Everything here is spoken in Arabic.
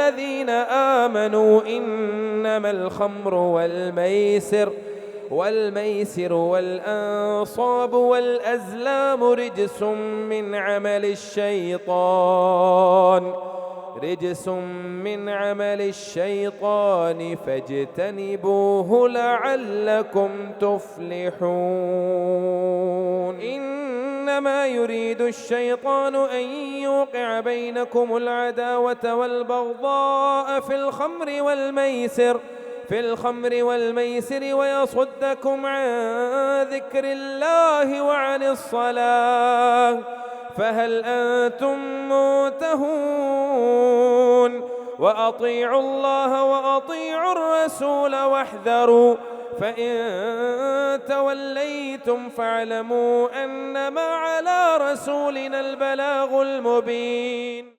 الذين آمنوا إنما الخمر والميسر والأنصاب والأزلام رجس من عمل الشيطان فاجتنبوه لعلكم تفلحون. إنما يريد الشيطان أن يوقع بينكم العداوة والبغضاء في الخمر والميسر ويصدكم عن ذكر الله وعن الصلاة فهل أنتم منتهون؟ وأطيعوا الله وأطيعوا الرسول واحذروا فإن توليتم فاعلموا أنما على رسولنا البلاغ المبين.